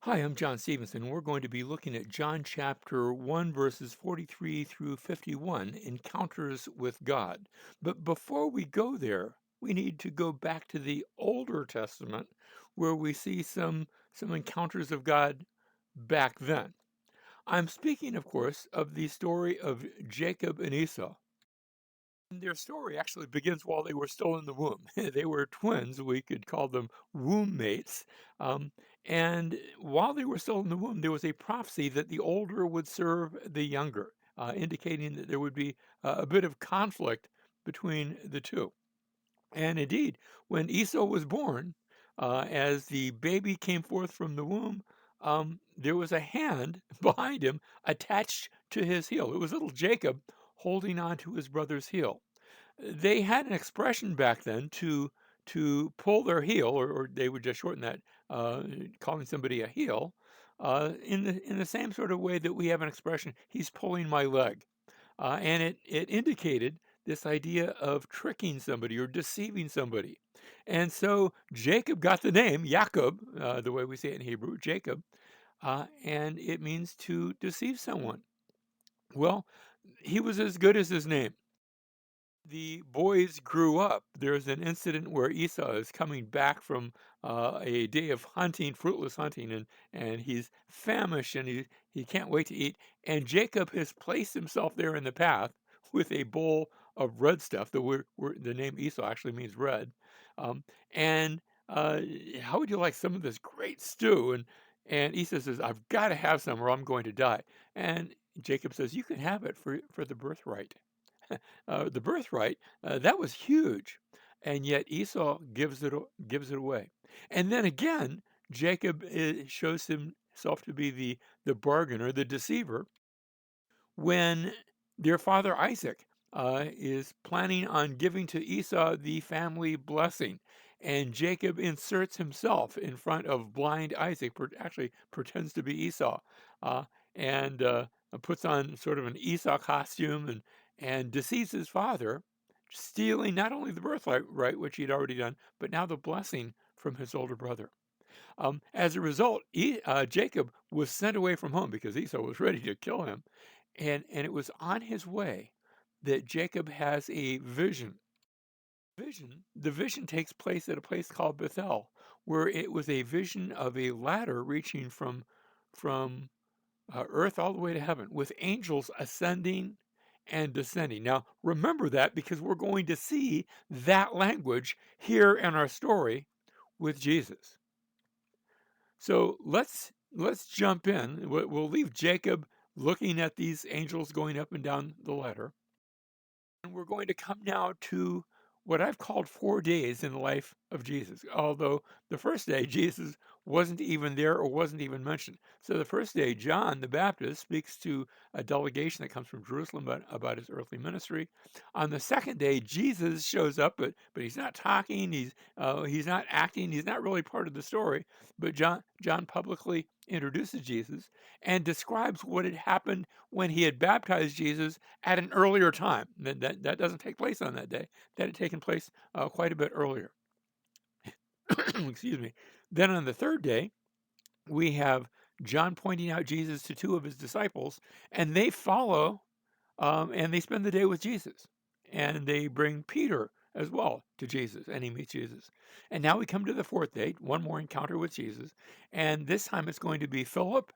Hi, I'm John Stevenson. We're going to be looking at John chapter 1, verses 43 through 51, Encounters with God. But before we go there, we need to go back to the Older Testament where we see some encounters of God back then. I'm speaking, of course, of the story of Jacob and Esau. Their story actually begins while they were still in the womb. They were twins. We could call them womb mates. Um, and while they were still in the womb, there was a prophecy that the older would serve the younger, indicating that there would be a bit of conflict between the two. And indeed, when Esau was born, as the baby came forth from the womb, there was a hand behind him attached to his heel. It was little Jacob holding on to his brother's heel. They had an expression back then to pull their heel, or they would just shorten that, calling somebody a heel, in the same sort of way that we have an expression, he's pulling my leg. And it indicated this idea of tricking somebody or deceiving somebody. And so Jacob got the name Jacob, the way we say it in Hebrew, Jacob, and it means to deceive someone. Well, he was as good as his name. The boys grew up. There's an incident where Esau is coming back from a day of hunting, fruitless hunting, and he's famished and he can't wait to eat. And Jacob has placed himself there in the path with a bowl of red stuff. The name Esau actually means red. Um, and how would you like some of this great stew? And Esau says, I've got to have some or I'm going to die. And Jacob says, you can have it for the birthright. The birthright, that was huge, and yet Esau gives it away. And then again, Jacob shows himself to be the bargainer, the deceiver, when their father Isaac is planning on giving to Esau the family blessing. And Jacob inserts himself in front of blind Isaac, actually pretends to be Esau, uh, and puts on sort of an Esau costume and deceives his father, stealing not only the birthright, right, which he'd already done, but now the blessing from his older brother. As a result, Jacob was sent away from home because Esau was ready to kill him. And it was on his way that Jacob has a vision. The vision takes place at a place called Bethel, where it was a vision of a ladder reaching from earth all the way to heaven, with angels ascending and descending. Now, remember that because we're going to see that language here in our story with Jesus. So let's jump in. We'll leave Jacob looking at these angels going up and down the ladder. And we're going to come now to what I've called 4 days in the life of Jesus, although the first day Jesus wasn't even there or wasn't even mentioned. So the first day, John the Baptist speaks to a delegation that comes from Jerusalem about his earthly ministry. On the second day, Jesus shows up, but he's not talking, he's not acting, he's not really part of the story. But John publicly introduces Jesus and describes what had happened when he had baptized Jesus at an earlier time. That doesn't take place on that day. That had taken place quite a bit earlier. Excuse me. Then on the third day, we have John pointing out Jesus to two of his disciples, and they follow and they spend the day with Jesus. And they bring Peter as well to Jesus, and he meets Jesus. And now we come to the fourth day, one more encounter with Jesus. And this time it's going to be Philip,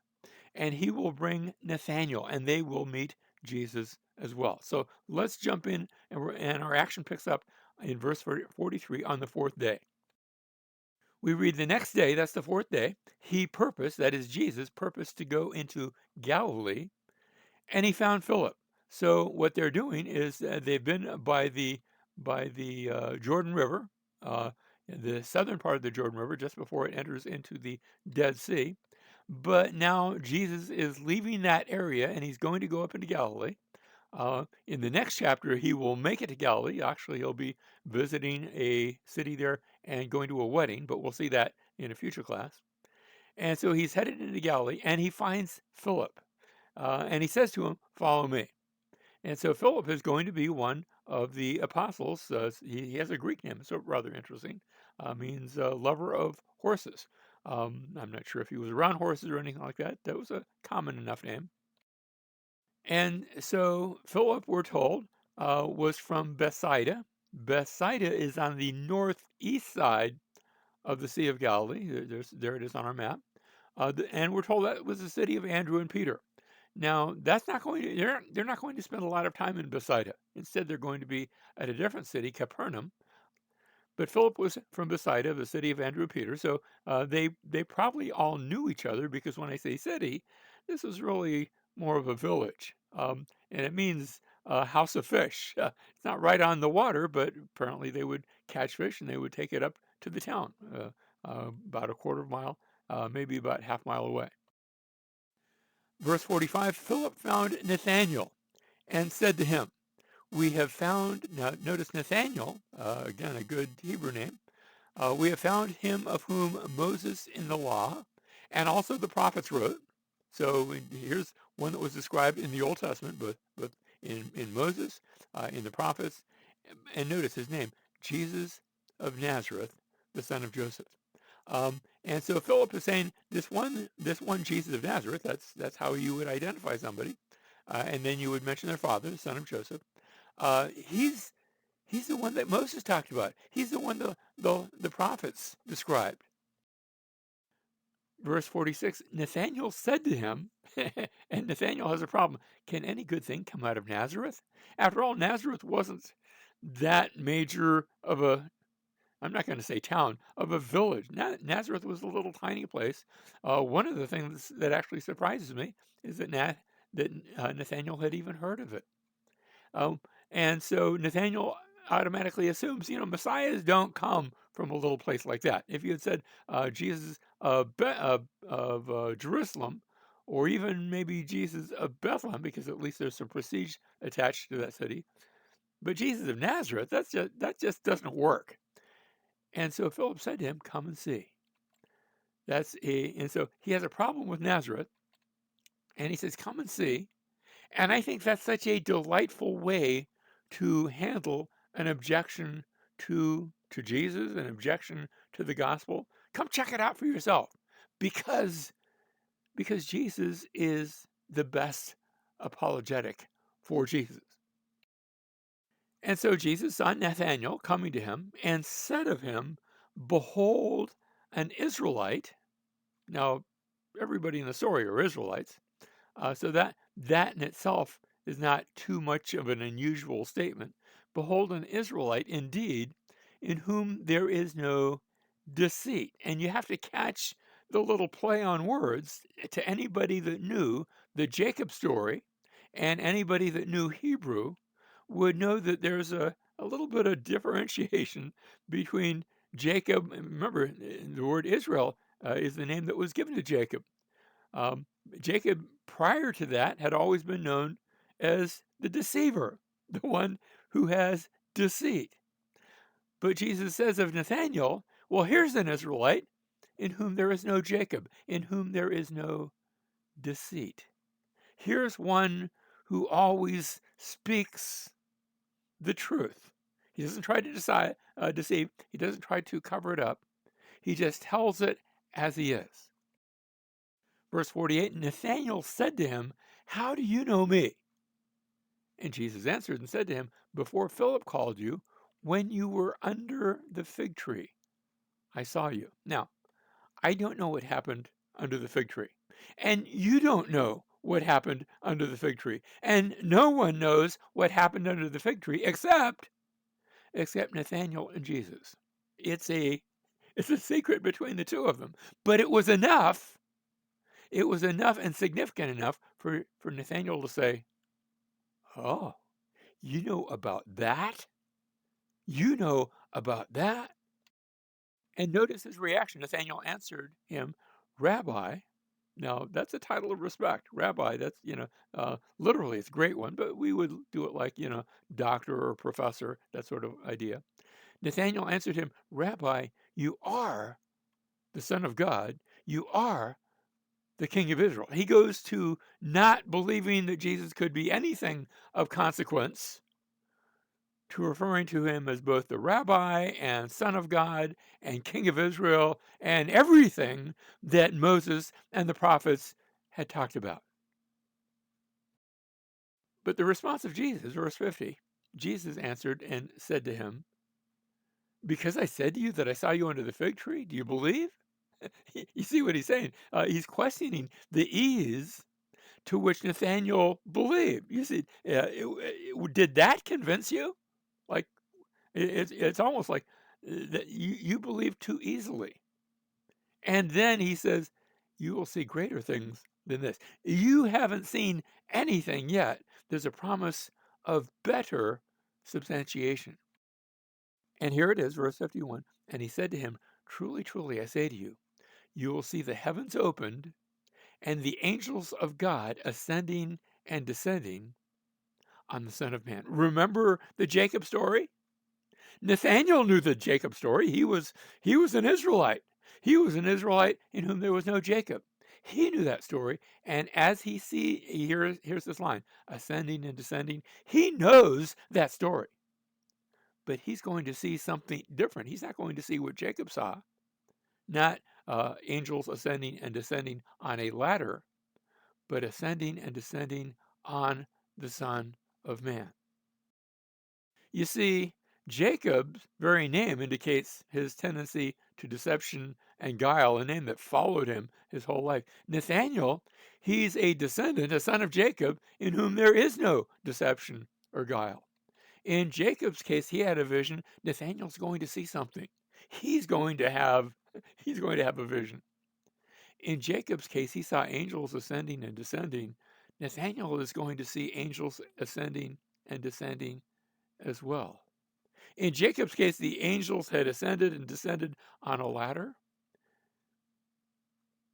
and he will bring Nathanael, and they will meet Jesus as well. So let's jump in, and our action picks up in verse 43 on the fourth day. We read the next day, that's the fourth day, he purposed, that is Jesus, purposed to go into Galilee, and he found Philip. So what they're doing is they've been by the Jordan River, uh, the southern part of the Jordan River, just before it enters into the Dead Sea. But now Jesus is leaving that area and he's going to go up into Galilee. In the next chapter, he will make it to Galilee. Actually, he'll be visiting a city there and going to a wedding, but we'll see that in a future class. And so he's headed into Galilee and he finds Philip. And he says to him, Follow me. And so Philip is going to be one of the apostles. He has a Greek name, so rather interesting. Means lover of horses. I'm not sure if he was around horses or anything like that. That was a common enough name. And so Philip, we're told, was from Bethsaida. Bethsaida is on the northeast side of the Sea of Galilee. There it is on our map. And we're told that was the city of Andrew and Peter. Now, that's not going to, they're not going to spend a lot of time in Bethsaida. Instead, they're going to be at a different city, Capernaum. But Philip was from Bethsaida, the city of Andrew and Peter, so they probably all knew each other because when I say city, this was really more of a village, and it means house of fish. It's not right on the water, but apparently they would catch fish and they would take it up to the town, about a quarter of a mile, maybe about half mile away. Verse 45, Philip found Nathanael and said to him, we have found, now notice Nathanael, again, a good Hebrew name. We have found him of whom Moses in the law and also the prophets wrote. So here's one that was described in the Old Testament, but in Moses, in the prophets. And notice his name, Jesus of Nazareth, the son of Joseph. And so Philip is saying this one Jesus of Nazareth. That's how you would identify somebody, and then you would mention their father, the son of Joseph. He's the one that Moses talked about. He's the one the prophets described. Verse 46, Nathanael said to him, and Nathanael has a problem. Can any good thing come out of Nazareth? After all, Nazareth wasn't that major of a, I'm not going to say town, of a village. Nazareth was a little tiny place. One of the things that actually surprises me is that Nathanael had even heard of it. Um, and so Nathaniel automatically assumes, Messiahs don't come from a little place like that. If you had said Jesus of Jerusalem, or even maybe Jesus of Bethlehem, because at least there's some prestige attached to that city, but Jesus of Nazareth, that just doesn't work. And so Philip said to him, "Come and see." And so he has a problem with Nazareth, and he says, "Come and see." And I think that's such a delightful way to handle an objection to Jesus, an objection to the gospel. Come check it out for yourself, because Jesus is the best apologetic for Jesus. And so Jesus saw Nathanael coming to him and said of him, "Behold, an Israelite." Now, everybody in the story are Israelites. So that in itself is not too much of an unusual statement. Behold, an Israelite indeed, in whom there is no deceit. And you have to catch the little play on words. To anybody that knew the Jacob story and anybody that knew Hebrew would know that there's a little bit of differentiation between Jacob. Remember, the word Israel is the name that was given to Jacob. Um, Jacob, prior to that, had always been known as the deceiver, the one who has deceit. But Jesus says of Nathanael, well, here's an Israelite in whom there is no Jacob, in whom there is no deceit. Here's one who always speaks the truth. He doesn't try to deceive. He doesn't try to cover it up. He just tells it as he is. Verse 48, Nathanael said to him, "How do you know me?" And Jesus answered and said to him, "Before Philip called you, when you were under the fig tree, I saw you." Now, I don't know what happened under the fig tree. And you don't know what happened under the fig tree. And no one knows what happened under the fig tree except Nathanael and Jesus. It's a secret between the two of them. But it was enough. It was enough and significant enough for Nathanael to say, "Oh, you know about that? You know about that?" And notice his reaction. Nathanael answered him, "Rabbi." Now, that's a title of respect. Rabbi, that's, literally, it's a great one, but we would do it like, doctor or professor, that sort of idea. Nathanael answered him, "Rabbi, you are the Son of God. You are the King of Israel." He goes to not believing that Jesus could be anything of consequence to referring to him as both the rabbi and son of God and king of Israel and everything that Moses and the prophets had talked about. But the response of Jesus, verse 50, Jesus answered and said to him, because I said to you that I saw you under the fig tree, do you believe? You see what he's saying? He's questioning the ease to which Nathaniel believed. You see, did that convince you? Like, it's almost like that you believe too easily. And then he says, you will see greater things than this. You haven't seen anything yet. There's a promise of better substantiation. And here it is, verse 51. And he said to him, truly, truly, I say to you, you will see the heavens opened and the angels of God ascending and descending on the Son of Man. Remember the Jacob story? Nathaniel knew the Jacob story. He was an Israelite. He was an Israelite in whom there was no Jacob. He knew that story, and as here's this line, ascending and descending. He knows that story, but he's going to see something different. He's not going to see what Jacob saw, not angels ascending and descending on a ladder, but ascending and descending on the Son of Man. You see, Jacob's very name indicates his tendency to deception and guile, a name that followed him his whole life. Nathaniel, he's a descendant, a son of Jacob, in whom there is no deception or guile. In Jacob's case, he had a vision. Nathaniel's going to see something. He's going to have a vision. In Jacob's case, he saw angels ascending and descending. Nathaniel is going to see angels ascending and descending as well. In Jacob's case, the angels had ascended and descended on a ladder.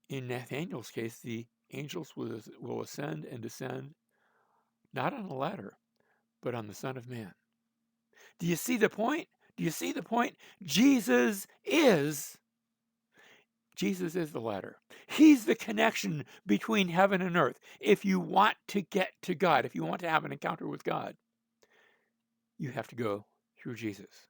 In Nathaniel's case, the angels will ascend and descend not on a ladder, but on the Son of Man. Do you see the point? Do you see the point? Jesus is the ladder. He's the connection between heaven and earth. If you want to get to God, if you want to have an encounter with God, you have to go through Jesus.